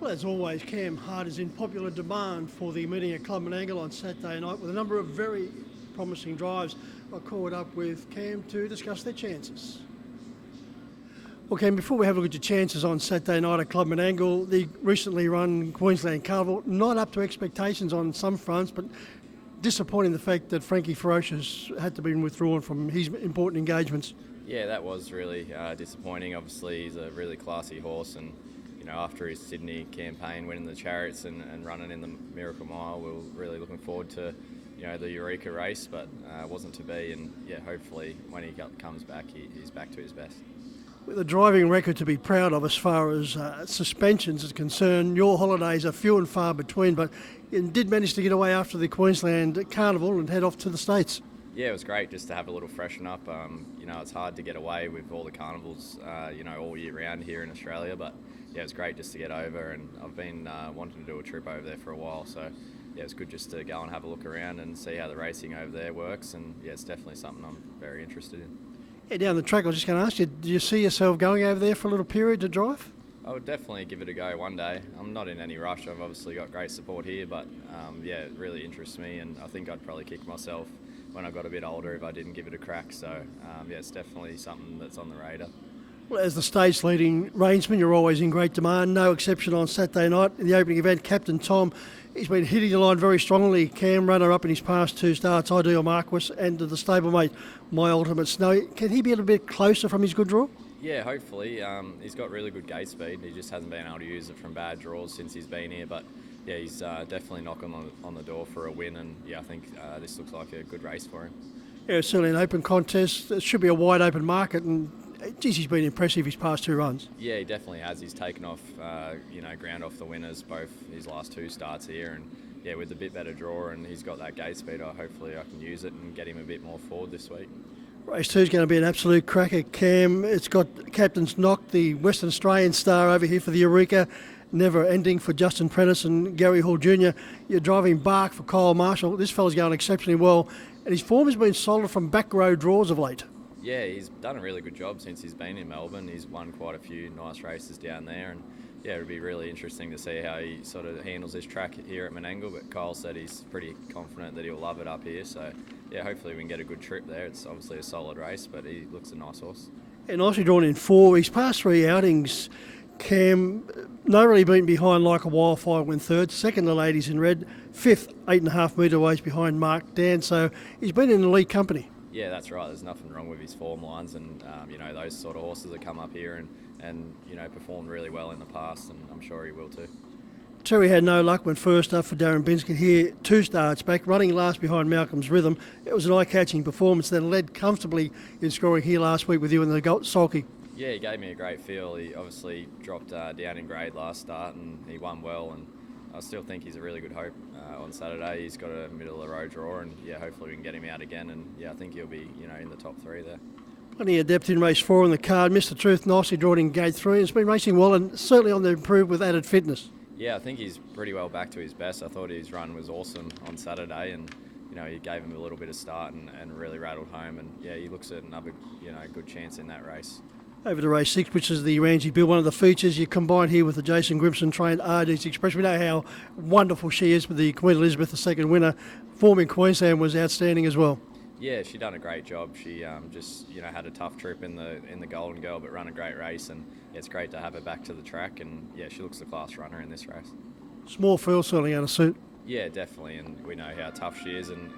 Well, as always, Cam Hart is in popular demand for the meeting at Club Menangle on Saturday night with a number of very promising drives. I caught up with Cam to discuss their chances. Well, Cam, before we have a look at your chances on Saturday night at Club Menangle, the recently run Queensland Carnival, not up to expectations on some fronts, but disappointing the fact that Frankie Ferocious had to be withdrawn from his important engagements. Yeah, that was really disappointing. Obviously, he's a really classy horse, and after his Sydney campaign, winning the Chariots and running in the Miracle Mile, we were really looking forward to the Eureka race, but it wasn't to be. And hopefully when he comes back, he's back to his best. With a driving record to be proud of as far as suspensions is concerned, your holidays are few and far between, but you did manage to get away after the Queensland Carnival and head off to the States. Yeah, it was great just to have a little freshen up. It's hard to get away with all the carnivals, all year round here in Australia, but it was great just to get over, and I've been wanting to do a trip over there for a while, so it's good just to go and have a look around and see how the racing over there works, and it's definitely something I'm very interested in. Yeah, down the track, I was just going to ask you, do you see yourself going over there for a little period to drive? I would definitely give it a go one day. I'm not in any rush. I've obviously got great support here, but it really interests me, and I think I'd probably kick myself when I got a bit older if I didn't give it a crack. So it's definitely something that's on the radar. Well, as the stage leading reinsman, you're always in great demand. No exception on Saturday night in the opening event. Captain Tom, he's been hitting the line very strongly. Cam, runner-up in his past two starts, Ideal Marquis, and to the stablemate, My Ultimate Snow. Can he be a little bit closer from his good draw? Yeah, hopefully. He's got really good gate speed. He just hasn't been able to use it from bad draws since he's been here. But he's definitely knocking on the door for a win. And I think this looks like a good race for him. Yeah, it's certainly an open contest. It should be a wide open market. And geez, he's been impressive his past two runs. Yeah, he definitely has. He's taken off, ground off the winners both his last two starts here. And with a bit better draw, and he's got that gate speed. Hopefully I can use it and get him a bit more forward this week. Race 2 is going to be an absolute cracker, Cam. It's got Captain's Knock, the Western Australian star over here for the Eureka, never ending for Justin Prentice and Gary Hall Jr. You're driving Bark for Kyle Marshall. This fella's going exceptionally well, and his form has been solid from back row draws of late. Yeah, he's done a really good job since he's been in Melbourne. He's won quite a few nice races down there, and it'll be really interesting to see how he sort of handles this track here at Menangle. But Kyle said he's pretty confident that he'll love it up here. So, hopefully we can get a good trip there. It's obviously a solid race, but he looks a nice horse. And nicely drawn in 4. His past 3 outings, Cam, no really beaten behind Like a Wildfire, went 3rd. 2nd, the Ladies in Red. 5th, 8.5 metre ways behind Mark Dan. So he's been in elite company. Yeah, that's right. There's nothing wrong with his form lines, and those sort of horses that come up here and performed really well in the past, and I'm sure he will too. Terry had no luck when first up for Darren Binskin here, 2 starts back, running last behind Malcolm's Rhythm. It was an eye-catching performance that led comfortably in scoring here last week with you in the sulky. Yeah, he gave me a great feel. He obviously dropped down in grade last start, and he won well, and I still think he's a really good hope on Saturday. He's got a middle-of-the-road draw, and hopefully we can get him out again, and I think he'll be in the top 3 there. Plenty of depth in race 4 on the card. Mr. Truth nicely drawn in gate 3. It's been racing well and certainly on the improve with added fitness. Yeah, I think he's pretty well back to his best. I thought his run was awesome on Saturday, and he gave him a little bit of start and really rattled home, and he looks at another good chance in that race. Over to race 6, which is the Ramsey Bill, one of the features. You combine here with the Jason Grimson trained RD's Express. We know how wonderful she is with the Queen Elizabeth II winner. Form in Queensland was outstanding as well. Yeah, she done a great job. She just had a tough trip in the Golden Girl, but run a great race, and it's great to have her back to the track. And she looks a class runner in this race. Small field certainly going to suit. Yeah, definitely, and we know how tough she is and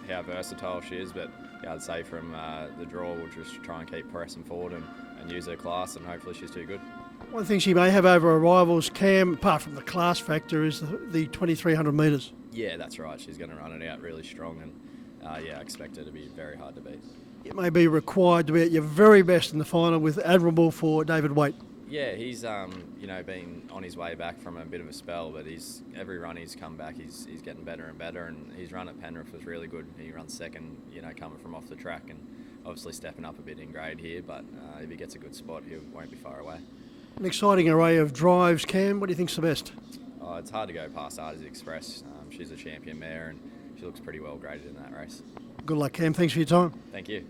how versatile she is. But I'd say from the draw, we'll just try and keep pressing forward and use her class, and hopefully she's too good. One thing she may have over her rivals, Cam, apart from the class factor, is the 2,300 metres. Yeah, that's right. She's going to run it out really strong, and I expect her to be very hard to beat. It may be required to be at your very best in the final with admirable for David Waite. Yeah, he's been on his way back from a bit of a spell, but every run he's come back, he's getting better and better, and his run at Penrith was really good. He runs 2nd, coming from off the track, and obviously stepping up a bit in grade here, but if he gets a good spot, he won't be far away. An exciting array of drives, Cam. What do you think's the best? Oh, it's hard to go past RD's Express. She's a champion mare, and she looks pretty well graded in that race. Good luck, Cam. Thanks for your time. Thank you.